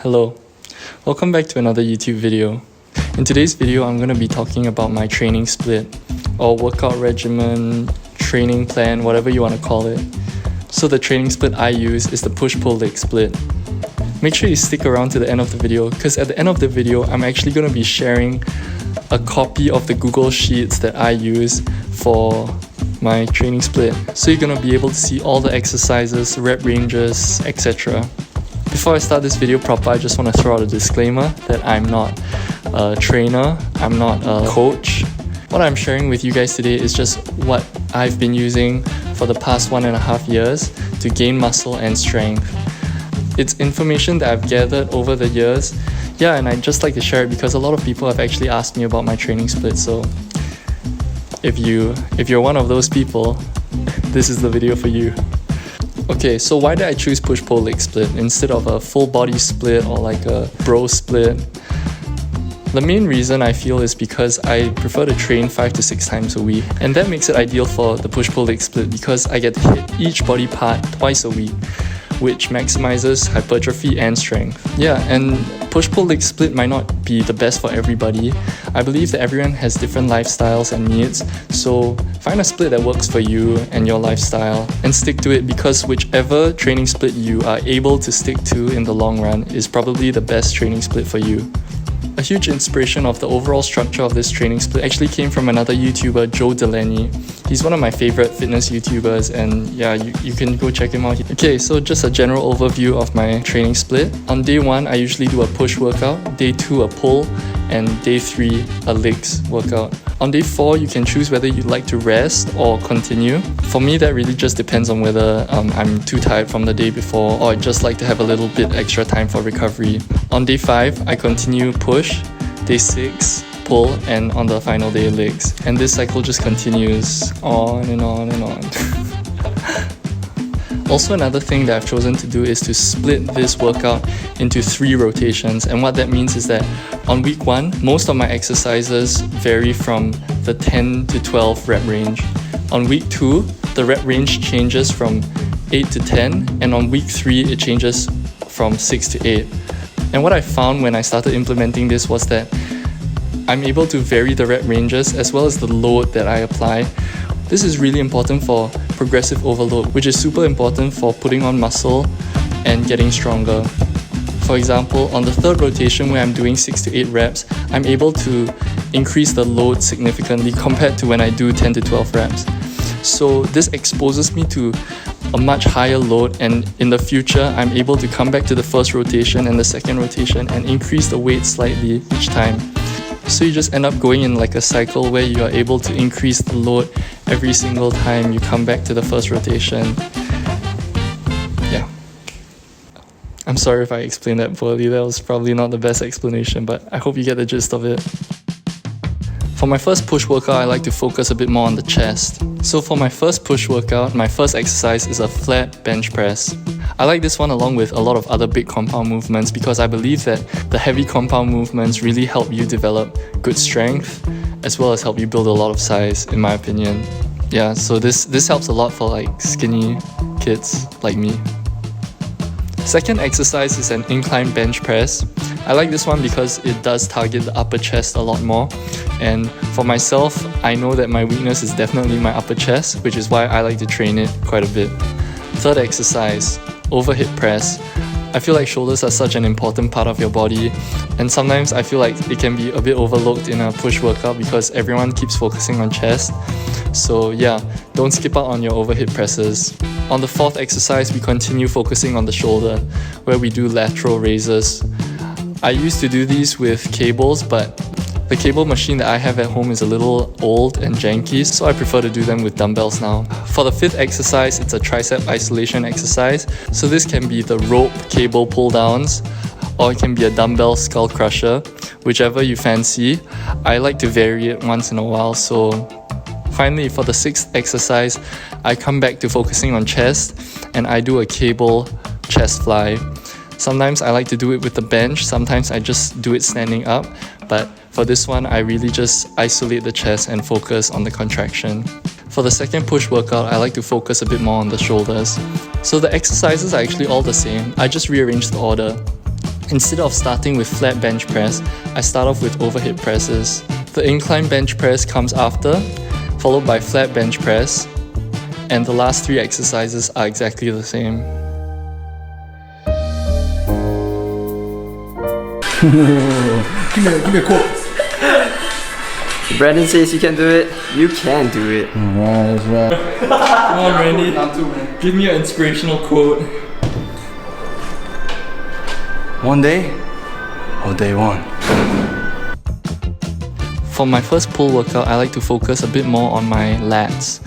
Hello, welcome back to another YouTube video. In today's video, I'm going to be talking about my training split or workout regimen, training plan, whatever you want to call it. So the training split I use is the push-pull leg split. Make sure you stick around to the end of the video because at the end of the video, I'm actually going to be sharing a copy of the Google Sheets that I use for my training split. So you're going to be able to see all the exercises, rep ranges, etc. Before I start this video proper, I just want to throw out a disclaimer that I'm not a trainer, I'm not a coach. What I'm sharing with you guys today is just what I've been using for the past 1.5 years to gain muscle and strength. It's information that I've gathered over the years. Yeah, and I'd just like to share it because a lot of people have actually asked me about my training split. So if you're one of those people, this is the video for you. Okay, so why did I choose push-pull leg split instead of a full body split or like a bro split? The main reason I feel is because I prefer to train 5 to 6 times a week, and that makes it ideal for the push-pull leg split because I get to hit each body part twice a week, which maximizes hypertrophy and strength. Yeah, and push-pull leg split might not be the best for everybody. I believe that everyone has different lifestyles and needs, so find a split that works for you and your lifestyle and stick to it because whichever training split you are able to stick to in the long run is probably the best training split for you. A huge inspiration of the overall structure of this training split actually came from another YouTuber, Joe Delaney. He's one of my favorite fitness YouTubers and yeah, you can go check him out. Okay, so just a general overview of my training split. On day 1, I usually do a push workout, day 2 a pull, and day 3 a legs workout. On day 4, you can choose whether you'd like to rest or continue. For me, that really just depends on whether I'm too tired from the day before or I'd just like to have a little bit extra time for recovery. On day 5, I continue push, day 6, pull, and on the final day, legs. And this cycle just continues on and on and on. Also, another thing that I've chosen to do is to split this workout into 3 rotations. And what that means is that on week 1, most of my exercises vary from the 10 to 12 rep range. On week 2, the rep range changes from 8 to 10, and on week 3, it changes from 6 to 8. And what I found when I started implementing this was that I'm able to vary the rep ranges as well as the load that I apply. This is really important for progressive overload, which is super important for putting on muscle and getting stronger. For example, on the 3rd rotation where I'm doing 6 to 8 reps, I'm able to increase the load significantly compared to when I do 10 to 12 reps. So this exposes me to a much higher load, and in the future, I'm able to come back to the 1st rotation and the 2nd rotation and increase the weight slightly each time. So you just end up going in like a cycle where you are able to increase the load every single time you come back to the 1st rotation. Yeah. I'm sorry if I explained that poorly. That was probably not the best explanation, but I hope you get the gist of it. For my first push workout, I like to focus a bit more on the chest. So for my first push workout, my first exercise is a flat bench press. I like this one along with a lot of other big compound movements because I believe that the heavy compound movements really help you develop good strength as well as help you build a lot of size, in my opinion. Yeah, so this helps a lot for like skinny kids like me. Second exercise is an incline bench press. I like this one because it does target the upper chest a lot more. And for myself, I know that my weakness is definitely my upper chest, which is why I like to train it quite a bit. Third exercise, overhead press. I feel like shoulders are such an important part of your body, and sometimes I feel like it can be a bit overlooked in a push workout because everyone keeps focusing on chest. So yeah, don't skip out on your overhead presses. On the 4th exercise, we continue focusing on the shoulder, where we do lateral raises. I used to do these with cables, but the cable machine that I have at home is a little old and janky, so I prefer to do them with dumbbells now. For the 5th exercise, it's a tricep isolation exercise. So this can be the rope cable pull downs, or it can be a dumbbell skull crusher, whichever you fancy. I like to vary it once in a while. So finally, for the 6th exercise, I come back to focusing on chest and I do a cable chest fly. Sometimes I like to do it with the bench, sometimes I just do it standing up, but for this one, I really just isolate the chest and focus on the contraction. For the second push workout, I like to focus a bit more on the shoulders. So the exercises are actually all the same, I just rearrange the order. Instead of starting with flat bench press, I start off with overhead presses. The incline bench press comes after, followed by flat bench press, and the last 3 exercises are exactly the same. Give me a quote. Brandon says you can do it, you can do it. Alright, that's right. Come on, Randy. Give me an inspirational quote. One day, or day one. For my first pull workout, I like to focus a bit more on my lats.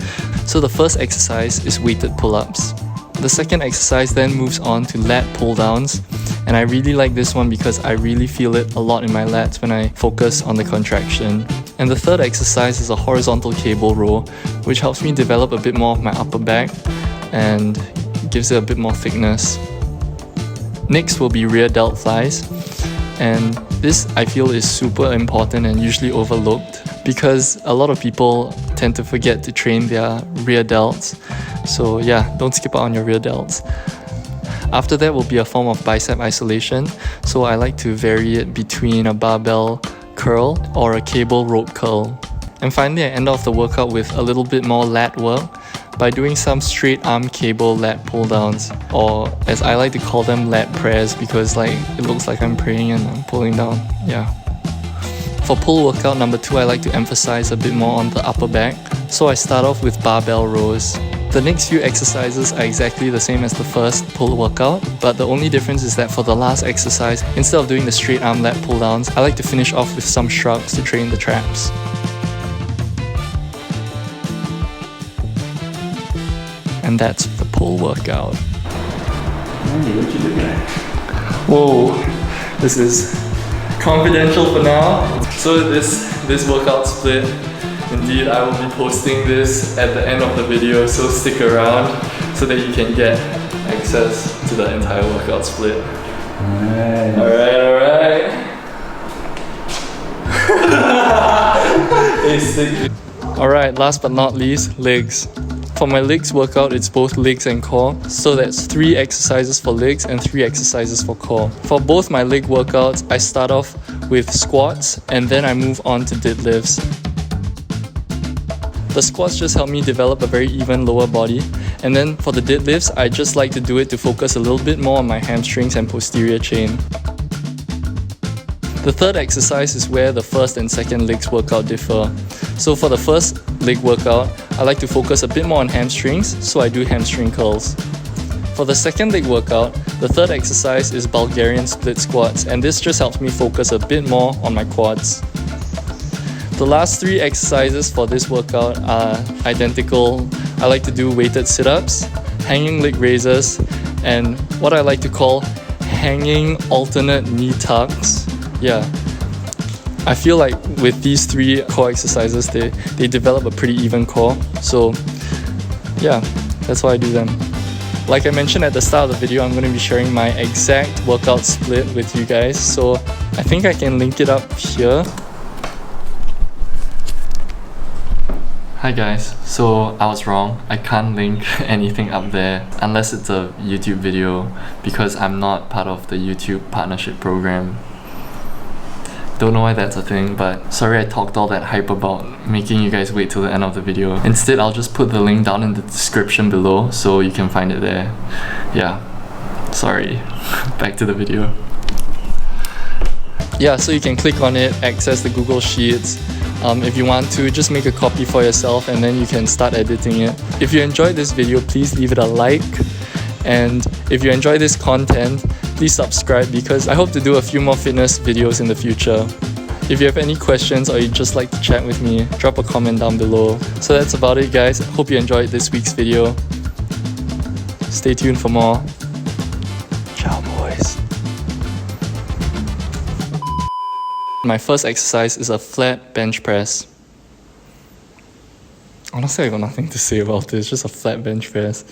So the first exercise is weighted pull-ups. The second exercise then moves on to lat pull-downs, and I really like this one because I really feel it a lot in my lats when I focus on the contraction. And the third exercise is a horizontal cable row, which helps me develop a bit more of my upper back and gives it a bit more thickness. Next will be rear delt flies, and this I feel is super important and usually overlooked because a lot of people tend to forget to train their rear delts. So yeah, don't skip out on your rear delts. After that will be a form of bicep isolation, so I like to vary it between a barbell curl or a cable rope curl. And finally, I end off the workout with a little bit more lat work by doing some straight arm cable lat pull downs, or as I like to call them, lat prayers, because like it looks like I'm praying and I'm pulling down. Yeah. For pull workout number 2, I like to emphasize a bit more on the upper back, so I start off with barbell rows. The next few exercises are exactly the same as the first pull workout, but the only difference is that for the last exercise, instead of doing the straight arm lat pull downs, I like to finish off with some shrugs to train the traps. And that's the pull workout. Hey, what you looking at? Whoa, this is confidential for now. So this workout split, indeed I will be posting this at the end of the video, so stick around so that you can get access to the entire workout split. Alright. Hey, stick. Alright, last but not least, legs. For my legs workout, it's both legs and core, so that's 3 exercises for legs and 3 exercises for core. For both my leg workouts, I start off with squats and then I move on to deadlifts. The squats just help me develop a very even lower body, and then for the deadlifts, I just like to do it to focus a little bit more on my hamstrings and posterior chain. The third exercise is where the first and second legs workout differ. So for the first leg workout, I like to focus a bit more on hamstrings, so I do hamstring curls. For the second leg workout, the third exercise is Bulgarian split squats, and this just helps me focus a bit more on my quads. The last 3 exercises for this workout are identical. I like to do weighted sit-ups, hanging leg raises, and what I like to call hanging alternate knee tucks. Yeah, I feel like with these 3 core exercises, they develop a pretty even core. So yeah, that's why I do them. Like I mentioned at the start of the video, I'm going to be sharing my exact workout split with you guys. So I think I can link it up here. Hi guys, so I was wrong. I can't link anything up there unless it's a YouTube video because I'm not part of the YouTube partnership program. Don't know why that's a thing, but sorry I talked all that hype about making you guys wait till the end of the video. Instead, I'll just put the link down in the description below so you can find it there. Yeah, sorry. Back to the video. Yeah, so you can click on it, access the Google Sheets. If you want to, just make a copy for yourself and then you can start editing it. If you enjoyed this video, please leave it a like. And if you enjoy this content, please subscribe because I hope to do a few more fitness videos in the future. If you have any questions or you'd just like to chat with me, drop a comment down below. So that's about it guys. Hope you enjoyed this week's video. Stay tuned for more. Ciao boys. My first exercise is a flat bench press. Honestly, I got nothing to say about this, just a flat bench press.